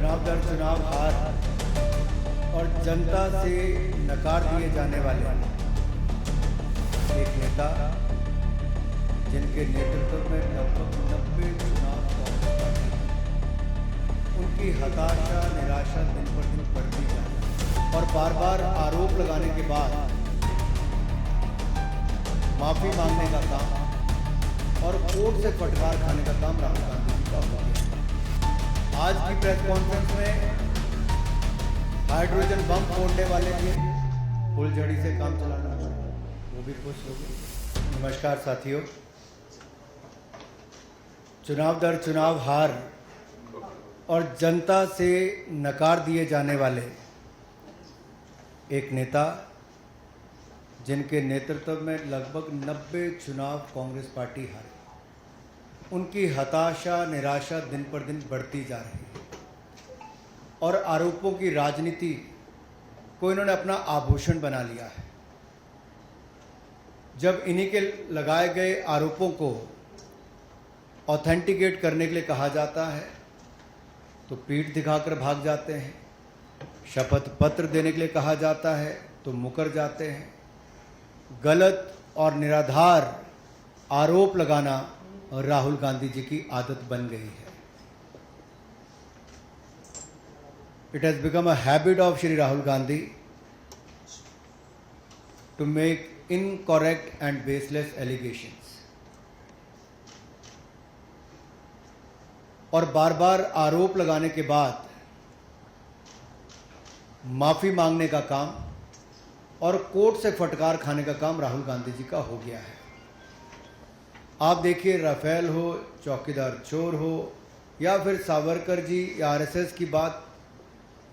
चुनाव दर चुनाव हार और जनता से नकार दिए जाने वाले एक नेता जिनके नेतृत्व में लगभग 90 चुनाव कांग्रेस पार्टी, उनकी हताशा निराशा दिन पर दिन बढ़ती जा रही है और बार बार आरोप लगाने के बाद माफी मांगने का काम और कोर्ट से फटकार खाने का काम राहुल गांधी जी का हो गया। आज की प्रेस कॉन्फ्रेंस में हाइड्रोजन बम फोड़ने वाले थे, फुलझड़ी से काम चलाना पड़ा, वो भी खुश हो गए। नमस्कार साथियों, चुनाव दर चुनाव हार और जनता से नकार दिए जाने वाले एक नेता जिनके नेतृत्व में लगभग 90 चुनाव कांग्रेस पार्टी हारी, उनकी हताशा निराशा दिन पर दिन बढ़ती जा रही है और आरोपों की राजनीति को इन्होंने अपना आभूषण बना लिया है। जब इन्हीं के लगाए गए आरोपों को ऑथेंटिकेट करने के लिए कहा जाता है तो पीठ दिखाकर भाग जाते हैं, शपथ पत्र देने के लिए कहा जाता है तो मुकर जाते हैं। गलत और निराधार आरोप लगाना राहुल गांधी जी की आदत बन गई है। It has become a habit of Shri Rahul Gandhi to make incorrect and baseless allegations और बार बार आरोप लगाने के बाद माफी मांगने का काम और कोर्ट से फटकार खाने का काम राहुल गांधी जी का हो गया है। आप देखिए, राफेल हो, चौकीदार चोर हो, या फिर सावरकर जी या आरएसएस की बात,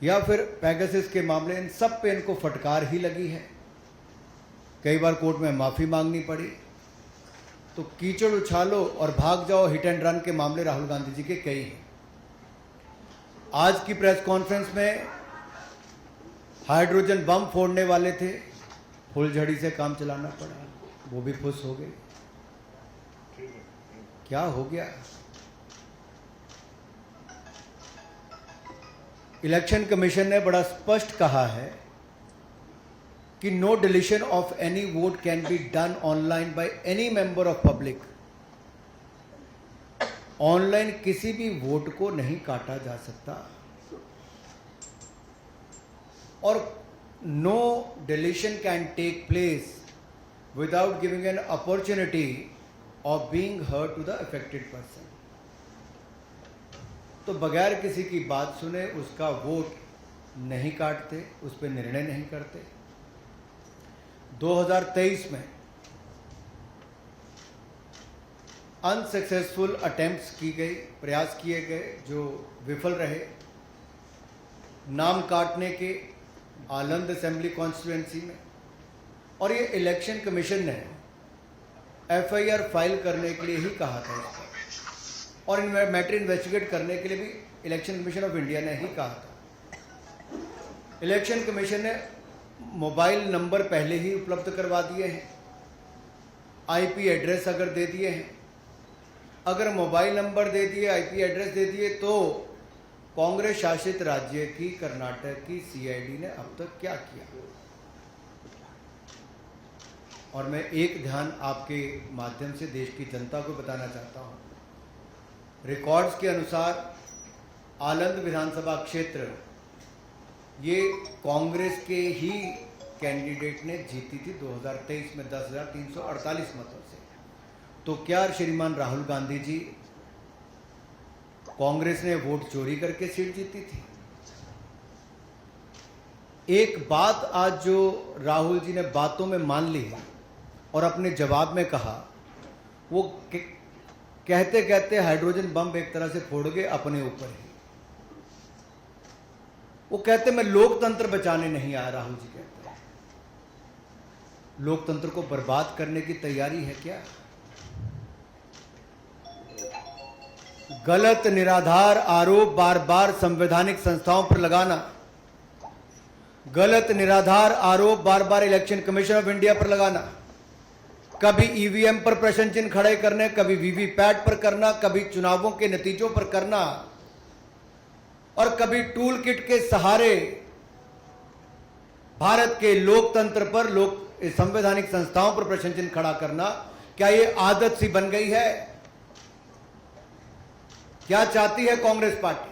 या फिर पेगासस के मामले, इन सब पे इनको फटकार ही लगी है। कई बार कोर्ट में माफी मांगनी पड़ी। तो कीचड़ उछालो और भाग जाओ हिट एंड रन के मामले राहुल गांधी जी के कई हैं। आज की प्रेस कॉन्फ्रेंस में हाइड्रोजन बम फोड़ने वाले थे, फुलझड़ी से काम चलाना पड़ा, वो भी खुश हो गए। क्या हो गया? इलेक्शन कमीशन ने बड़ा स्पष्ट कहा है कि no deletion of any vote can be done online by any member of public. Online किसी भी वोट को नहीं काटा जा सकता और no deletion can take place without giving an opportunity of being heard to the affected person. तो बगैर किसी की बात सुने उसका वोट नहीं काटते, उस पर निर्णय नहीं करते। 2023 में अनसक्सेसफुल अटेम्प्ट्स की गई, प्रयास किए गए जो विफल रहे, नाम काटने के आलंद असेंबली कॉन्स्टिट्यूएंसी में, और ये इलेक्शन कमीशन ने एफआईआर फाइल करने के लिए ही कहा था इसको, और मैटर इन्वेस्टिगेट करने के लिए भी इलेक्शन कमीशन ऑफ इंडिया ने ही कहा था। इलेक्शन कमीशन ने मोबाइल नंबर पहले ही उपलब्ध करवा दिए हैं, आईपी एड्रेस अगर दे दिए हैं, अगर मोबाइल नंबर दे दिए, आईपी एड्रेस दे दिए, तो कांग्रेस शासित राज्य की कर्नाटक की सीआईडी ने अब तक क्या किया? और मैं एक ध्यान आपके माध्यम से देश की जनता को बताना चाहता हूँ। रिकॉर्ड्स के अनुसार आलंद विधानसभा क्षेत्र ये कांग्रेस के ही कैंडिडेट ने जीती थी 2023 में 10,348 मतों से। तो क्या श्रीमान राहुल गांधी जी, कांग्रेस ने वोट चोरी करके सीट जीती थी? एक बात आज जो राहुल जी ने बातों में मान ली है और अपने जवाब में कहा, वो कहते कहते हाइड्रोजन बम एक तरह से फोड़ गए अपने ऊपर ही। वो कहते मैं लोकतंत्र बचाने नहीं आया, राहुल जी कहते हैं। लोकतंत्र को बर्बाद करने की तैयारी है क्या? गलत निराधार आरोप बार बार संवैधानिक संस्थाओं पर लगाना, गलत निराधार आरोप बार बार इलेक्शन कमीशन ऑफ इंडिया पर लगाना, कभी ईवीएम पर प्रश्न चिन्ह खड़े करने, कभी वीवीपैट पर करना, कभी चुनावों के नतीजों पर करना, और कभी टूल किट के सहारे भारत के लोकतंत्र पर, संवैधानिक संस्थाओं पर प्रश्न चिन्ह खड़ा करना, क्या यह आदत सी बन गई है? क्या चाहती है कांग्रेस पार्टी?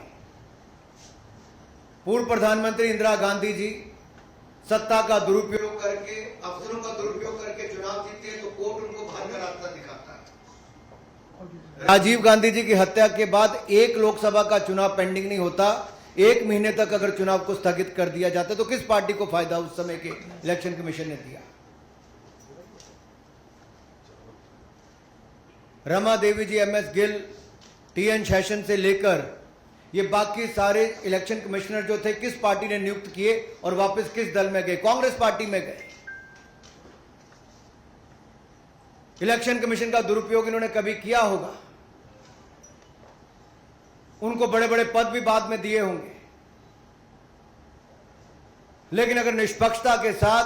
पूर्व प्रधानमंत्री इंदिरा गांधी जी सत्ता का दुरुपयोग करके, अफसरों का दुरुपयोग करके चुनाव जीते हैं तो कोर्ट उनको बाहर का रास्ता दिखाता है। राजीव गांधी जी की हत्या के बाद एक लोकसभा का चुनाव पेंडिंग नहीं होता, 1 महीने तक अगर चुनाव को स्थगित कर दिया जाता तो किस पार्टी को फायदा उस समय के इलेक्शन कमीशन ने दिया? रमा देवी जी, MS गिल, TN शेषन से लेकर ये बाकी सारे इलेक्शन कमिश्नर जो थे, किस पार्टी ने नियुक्त किए और वापस किस दल में गए? कांग्रेस पार्टी में गए। इलेक्शन कमीशन का दुरुपयोग इन्होंने कभी किया होगा, उनको बड़े बड़े पद भी बाद में दिए होंगे, लेकिन अगर निष्पक्षता के साथ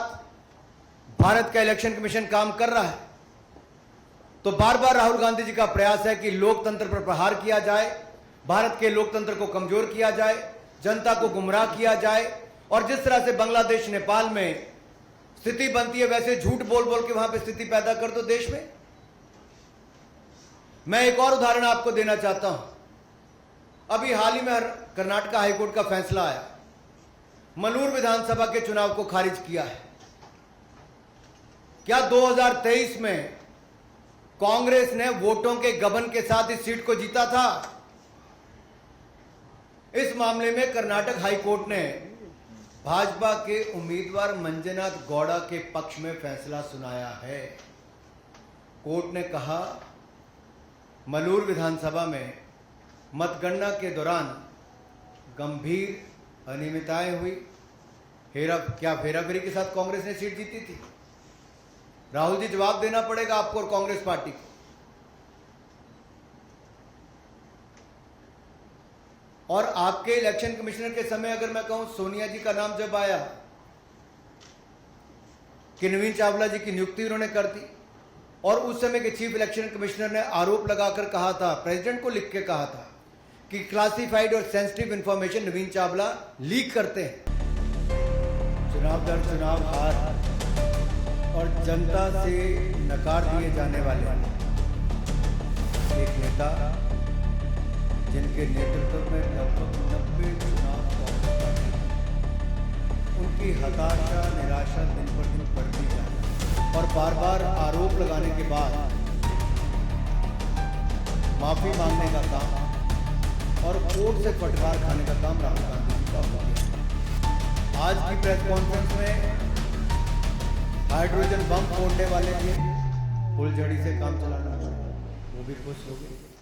भारत का इलेक्शन कमीशन काम कर रहा है तो बार बार राहुल गांधी जी का प्रयास है कि लोकतंत्र पर प्रहार किया जाए, भारत के लोकतंत्र को कमजोर किया जाए, जनता को गुमराह किया जाए, और जिस तरह से बांग्लादेश, नेपाल में स्थिति बनती है वैसे झूठ बोल बोल के वहां पे स्थिति पैदा कर दो देश में। मैं एक और उदाहरण आपको देना चाहता हूं। अभी हाल ही में कर्नाटक हाईकोर्ट का फैसला आया, मलूर विधानसभा के चुनाव को खारिज किया है। क्या 2023 में कांग्रेस ने वोटों के गबन के साथ इस सीट को जीता था? इस मामले में कर्नाटक हाईकोर्ट ने भाजपा के उम्मीदवार मंजुनाथ गौड़ा के पक्ष में फैसला सुनाया है। कोर्ट ने कहा, मलूर विधानसभा में मतगणना के दौरान गंभीर अनियमितताएं हुई। क्या फेराफेरी के साथ कांग्रेस ने सीट जीती थी? राहुल जी, जवाब देना पड़ेगा आपको और कांग्रेस पार्टी को। और आपके इलेक्शन कमिश्नर के समय अगर मैं कहूं, सोनिया जी का नाम जब आया कि नवीन चावला जी की नियुक्ति उन्होंने कर दी, और उस समय के चीफ इलेक्शन कमिश्नर ने आरोप लगाकर कहा था, प्रेसिडेंट को लिख के कहा था कि क्लासिफाइड और सेंसिटिव इंफॉर्मेशन नवीन चावला लीक करते हैं। चुनाव दर चुनाव हार और जनता से नकार दिए जाने वाले एक नेता, जिनके नेतृत्व में लगभग 90 चुनाव कांग्रेस पार्टी, उनकी हताशा, निराशा दिन पर दिन बढ़ती जा रही है, और बार बार आरोप लगाने के बाद माफी मांगने का काम और कोर्ट से फटकार खाने का काम राहुल गांधी जी का हो गया। आज की प्रेस कॉन्फ्रेंस में हाइड्रोजन बम फोड़ने वाले थे, फुलझड़ी से काम चलाना, वो भी खुश हो गए।